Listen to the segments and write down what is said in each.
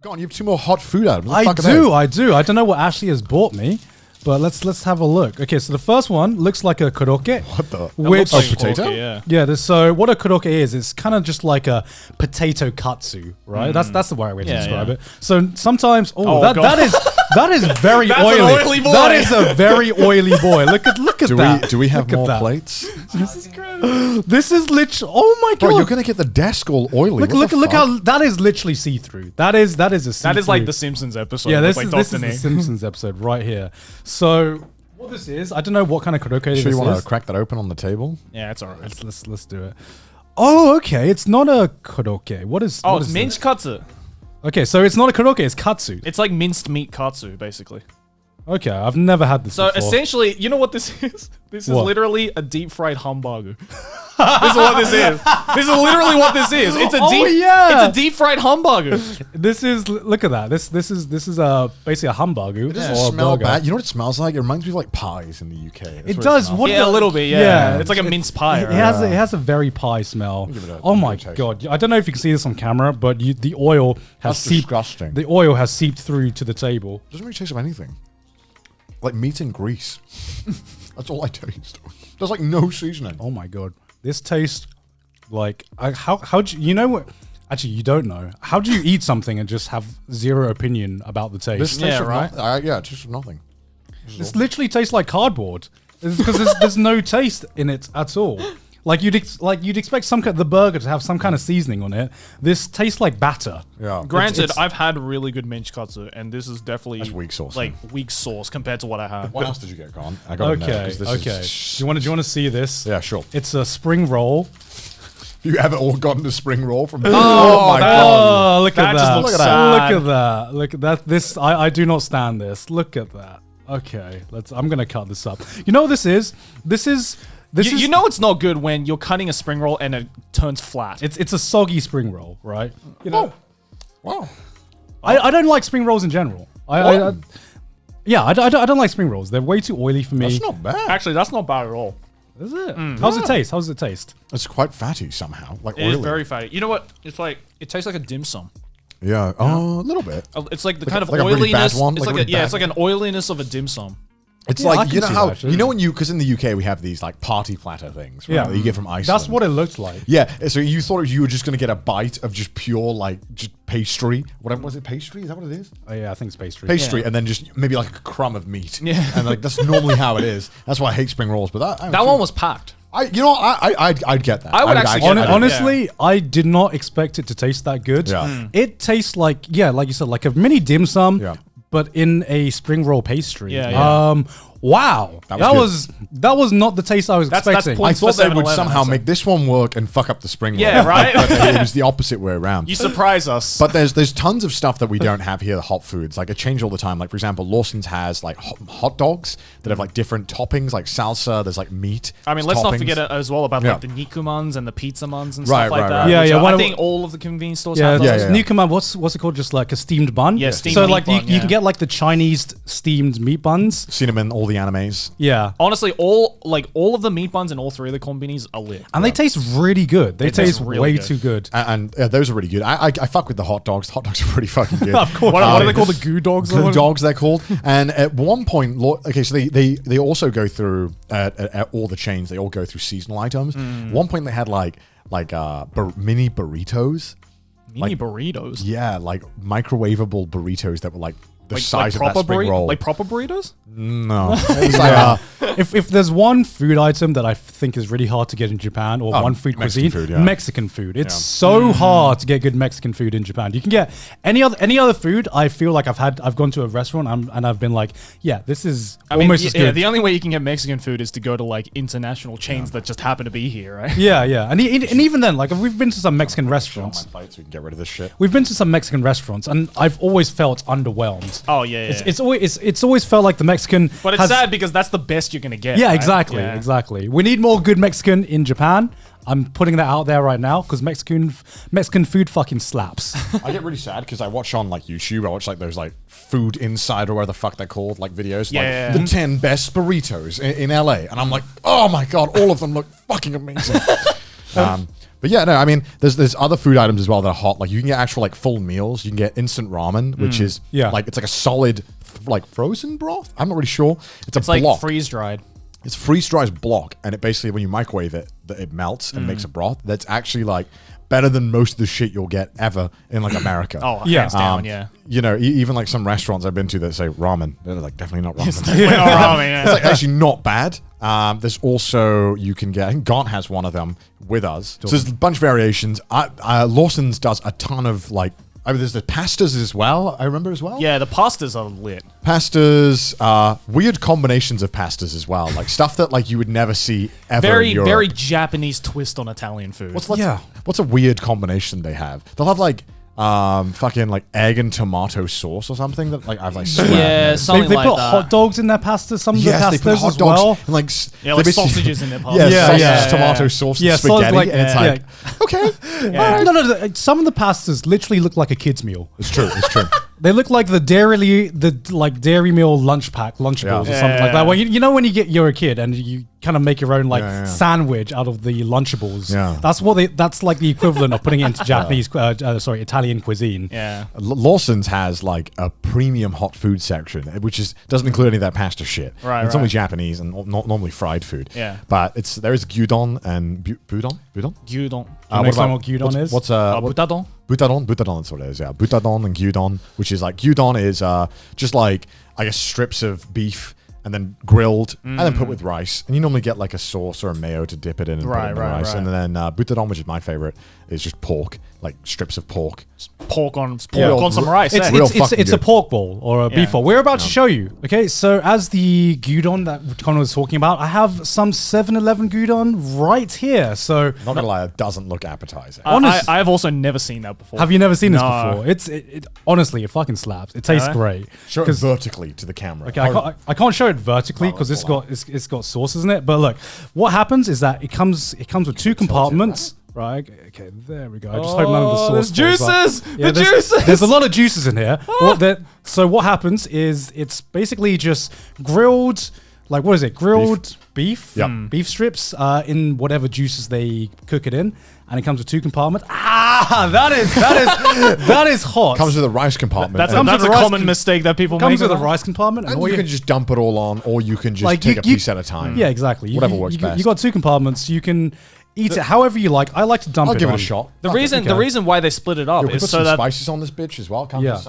Go on, you have 2 more hot food items. I do. I don't know what Ashley has bought me, but let's have a look. Okay, so the first one looks like a korokke. What the? Which like potato? Korokke, yeah. So what a korokke is, it's kind of just like a potato katsu, right? That's the right way to describe it. So sometimes, that is very That's oily. an oily boy. That is a very oily boy. Look at that. Do we have Look at more that. plates? This is literally. Oh my god! Bro, you're gonna get the desk all oily. Look how that is literally see through. That is a see-through. That is like the Simpsons episode. Yeah, with, this like is Dr. the Nick. Simpsons episode right here. So what this is, I don't know what kind of korokke this Sure, you want is. to crack that open on the table? Yeah, it's alright. Let's do it. Oh, okay. It's not a korokke. What is? Oh, what it's is minced katsu. this? Okay, so it's not a korokke. It's katsu. It's like minced meat katsu, basically. Okay, I've never had this So before. essentially, you know what this is? This is What? literally a deep fried hamburger. This is what this is. This is literally what this is. It's a it's a deep fried hamburger. This is look at that. This is basically a hamburger. It doesn't smell bad. You know what it smells like? It reminds me of like pies in the UK. That's It what does. smells What like. Yeah, a little bit. Yeah, it's like a minced pie. It Right? has a very pie smell. give it a- Oh my give it a taste. god! I don't know if you can see this on camera, but the oil has That's seeped. disgusting. The oil has seeped through to the table. Doesn't really taste of anything. Like meat and grease. That's all I taste. There's like no seasoning. Oh my god! This tastes like how do you know what? Actually, you don't know. How do you eat something and just have zero opinion about the taste? This tastes Yeah, of right? yeah, it tastes of nothing. This literally tastes like cardboard. It's because there's no taste in it at all. Like you'd expect the burger to have some kind of seasoning on it. This tastes like batter. Yeah. Granted, It's- I've had really good minced katsu, and this is definitely That's weak sauce, Like weak sauce compared to what I had. What else did you get, Con? I got Okay, okay. Do you want to see this? Yeah, sure. It's a spring roll. You haven't all gotten a spring roll from. Oh, my god! Oh, look That at just that! looks Look sad. at that! Look at that! This I do not stand this. Look at that. Okay, I'm gonna cut this up. You know what this is? This is. You know it's not good when you're cutting a spring roll and it turns flat. It's a soggy spring roll, right? You know, Wow. I don't like spring rolls in general. I don't like spring rolls. They're way too oily for me. That's not bad. Actually, that's not bad at all. Is it? How's it taste? How's it taste? It's quite fatty somehow. Like It oily. is very fatty. You know what? It's like it tastes like a dim sum. Yeah. Oh, a little bit. It's like the Like kind a- of like a really bad oiliness. one? It's Like a like really bad it's like an oiliness of a dim sum. It's Yeah, I like can you know see how that, actually. you know when you because in the UK we have these like party platter things, right, Yeah. that you get from Iceland. That's what it looked like. Yeah, so you thought you were just gonna get a bite of just pure like just pastry. Whatever was it? Pastry? Is that what it is? Oh, yeah, I think it's pastry. Pastry, and then just maybe like a crumb of meat. Yeah. and like that's normally how it is. That's why I hate spring rolls. But That one was packed. I'd get that. I would actually get that. Honestly, I did not expect it to taste that good. Yeah. It tastes like like you said, like a mini dim sum, Yeah. but in a spring roll pastry. Yeah, yeah. Wow, That was that was not the taste I was That's expecting. point- I thought for they would 7-Eleven, somehow I'd say. make this one work and fuck up the spring roll. Yeah, right? But it was the opposite way around. You surprise us. But there's tons of stuff that we don't have here, the hot foods. Like it change all the time. Like for example, Lawson's has like hot dogs that have like different toppings, like salsa. There's like meat. I mean, let's not toppings. forget as well about Yeah. like the nikumans and the pizza muns and Right, stuff like right, that. right. Yeah, which yeah, I one of- think all of the convenience stores Yeah, have those. yeah. Newcomer, what's it called? Just like a steamed bun. Yeah, steamed so meat like bun, you yeah. can get like the Chinese steamed meat buns. Cinnamon, all the animes. Yeah. Honestly, all of the meat buns in all three of the combinis are lit. And they taste really good. They taste taste really way good. too good. And those are really good. I fuck with the hot dogs. Hot dogs are pretty fucking good. Of course. What are they called? The goo dogs? or Goo what? dogs, they're called. And at one point, okay, so they also go through at all the chains. They all go through seasonal items. At one point, they had like mini burritos. Mini burritos. Yeah, like microwavable burritos that were like the Like size of that proper spring roll. Like proper burritos? No, it was like If there's one food item that I think is really hard to get in Japan, or one food Mexican cuisine, food, yeah. Mexican food. It's so hard to get good Mexican food in Japan. You can get any other food. I feel like I've gone to a restaurant and I've been like, yeah, this is almost as good. The only way you can get Mexican food is to go to like international chains that just happen to be here, right? yeah, and even then, like we've been to some Mexican on restaurants. my plate so we can get rid of this shit. We've been to some Mexican restaurants, and I've always felt underwhelmed. Oh yeah, yeah. It's always felt like the Mexican. But it's has- sad because that's the best you're gonna get. Yeah, right? exactly, Yeah. exactly. We need more good Mexican in Japan. I'm putting that out there right now because Mexican food fucking slaps. I get really sad because I watch on like YouTube. I watch like those like Food Inside or whatever the fuck they're called, like videos. Yeah. Like the 10 best burritos in LA, and I'm like, oh my god, all of them look fucking amazing. But yeah, no, I mean, there's other food items as well that are hot. Like you can get actual like full meals. You can get instant ramen, which is like it's like a solid like frozen broth. I'm not really sure. It's a block. Like freeze dried. It's freeze dried block, and it basically when you microwave it, it melts and makes a broth. That's actually like better than most of the shit you'll get ever in like America. Oh, hands down, yeah. You know, even like some restaurants I've been to that say ramen, they're like definitely not ramen. It's like actually not bad. There's also you can get. I think Gaunt has one of them with us. So there's a bunch of variations. Lawson's does a ton of like. I mean, there's the pastas as well. I remember as well. Yeah, the pastas are lit. Pastas, weird combinations of pastas as well, like stuff that like you would never see ever. In Europe. Very Japanese twist on Italian food. What's a weird combination they have? They'll have like fucking like egg and tomato sauce or something that like I've like something they like put that. hot dogs in their pasta. Some of the pastas they put hot as dogs well. and like like sausages in their pasta. Sausage, tomato sauce, and spaghetti, like, and it's like okay. Right. No. Some of the pastas literally look like a kid's meal. It's true. It's true. They look like the Dairy Meal Lunchables or something like that. Well, you know when you're a kid and you kind of make your own sandwich out of the Lunchables. Yeah. That's like the equivalent of putting it into Japanese, Italian cuisine. Yeah. Lawson's has like a premium hot food section, which doesn't include any of that pasta shit. Right. It's only Japanese and not normally fried food. Yeah. But there is gyudon and budon. Gyudon. What gyudon is? What's butadon? Butadon, that's what it is, yeah. Butadon and gyudon, which is like, gyudon is just like, I guess, strips of beef and then grilled and then put with rice. And you normally get like a sauce or a mayo to dip it in and put it in the rice. And then butadon, which is my favorite, is just pork, like strips of pork. Pork on some rice. It's a pork bowl or a beef bowl. We're about to show you. Okay, so as the gyudon that Connor was talking about, I have some 7-Eleven gyudon right here. So not gonna lie, it doesn't look appetizing. I've also never seen that before. Have you never seen this before? It honestly, it fucking slaps. It tastes great. Show it vertically to the camera. Okay, I can't show it vertically because it's got sauces in it. But look, what happens is that it comes with two compartments. Right. Okay. There we go. I just hope none of the sauce. There's juices. Juices. There's a lot of juices in here. So what happens is it's basically just grilled. Like what is it? Grilled beef. Beef strips in whatever juices they cook it in, and it comes with two compartments. That is hot. Comes with a rice compartment. That's a common mistake that people make. Comes with a rice compartment, and you can just dump it all on, or you can just take a piece at a time. Yeah, exactly. Whatever works best. You got two compartments. You can eat it however you like. I like to dump it. I'll give it a shot. The reason why they split it up is put so some that spices on this bitch as well. Comes with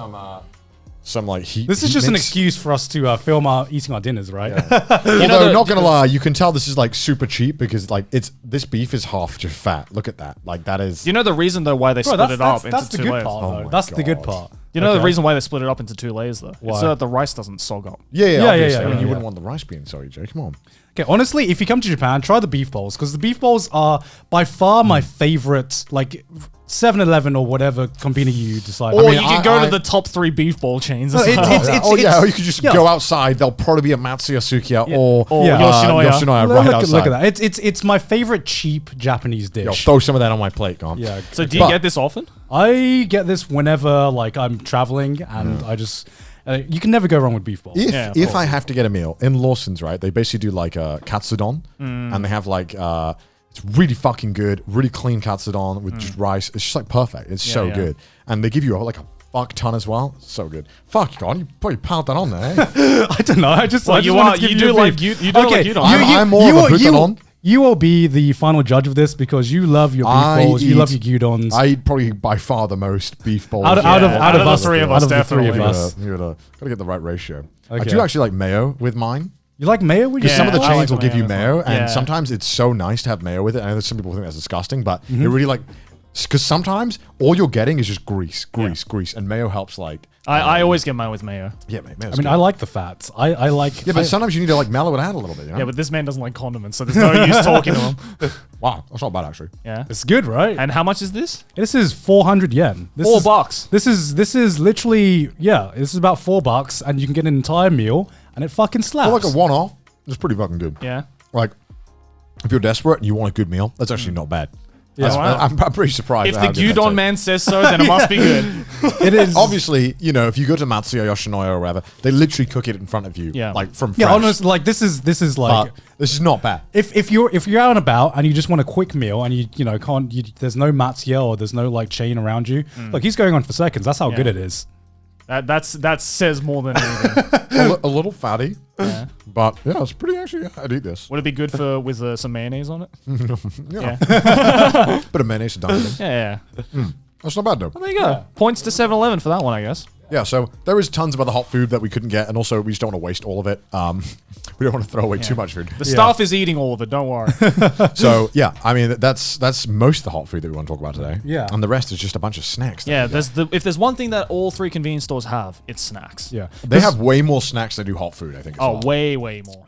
some like heat. This is just an excuse for us to film eating our dinners, right? Yeah. Although, not gonna lie, you can tell this is like super cheap because like this beef is half just fat. Look at that. Like that is. You know the reason though why they split it up into that's the two good layers. part. That's the good part. You know the reason why they split it up into two layers though? Why? It's so that the rice doesn't sog up. Yeah. I mean, you wouldn't want the rice being soggy, Jay. Come on. Okay, honestly, if you come to Japan, try the beef bowls because the beef bowls are by far my favorite. Like 7-Eleven or whatever company you decide. Or you can go to the top 3 beef bowl chains. Or you could just go outside. There'll probably be a Matsuya Sukiya or Yoshinoya. Right outside. Look at that. It's my favorite cheap Japanese dish. Yo, throw some of that on my plate, Gone. Yeah. So do you get this often? I get this whenever like I'm traveling and I just. You can never go wrong with beef bowls. If I have to get a meal in Lawson's, right, they basically do like a katsudon, and they have like it's really fucking good, really clean katsudon with just rice. It's just like perfect. It's so good, and they give you like a fuck ton as well. So good. Fuck, God, you probably piled that on there. I don't know. I just you do like gyudon. I'm more of a butadon. You will be the final judge of this because you love your beef bowls. You love your gyudons. I eat probably by far the most beef bowls. Out of the three of us, definitely. Gotta get the right ratio. Okay. I do actually like mayo with mine. You like mayo? Because some of the chains will give you mayo, and sometimes it's so nice to have mayo with it. I know some people think that's disgusting, but it really like. Because sometimes all you're getting is just grease, and mayo helps like. I always get mine with mayo. Yeah, mate. I mean, I like the fats. I like. Yeah, but sometimes you need to like mellow it out a little bit. You know? Yeah, but this man doesn't like condiments, so there's no use talking to him. Wow, that's not bad actually. Yeah, it's good, right? And how much is this? This is 400 yen. $4. This is literally This is about $4, and you can get an entire meal, and it fucking slaps. For like a one-off, it's pretty fucking good. Yeah. Like, if you're desperate and you want a good meal, that's actually not bad. I'm pretty surprised. If at the how good that gyudon tastes. man says so, then it must be good. It is. Obviously, you know, if you go to Matsuya Yoshinoya or whatever, they literally cook it in front of you, Yeah. like from fresh. Yeah, honestly, like this is like. But this is not bad. If you're out and about and you just want a quick meal and you know there's no Matsuya or there's no like chain around you, look, he's going on for seconds. That's how good it is. That says more than anything. A little fatty, but yeah, it's pretty actually. Yeah, I'd eat this. Would it be good with some mayonnaise on it? Yeah, bit of mayonnaise to dunk it in. Yeah. That's not bad though. Well, there you go. Points to 7-Eleven for that one, I guess. Yeah, so there is tons of other hot food that we couldn't get, and also we just don't want to waste all of it. We don't want to throw away too much food. The staff is eating all of it. Don't worry. So yeah, I mean that's most of the hot food that we want to talk about today. Yeah. And the rest is just a bunch of snacks. Yeah. If there's one thing that all 3 convenience stores have, it's snacks. Yeah. They have way more snacks than do hot food, I think. As Oh, well. way more.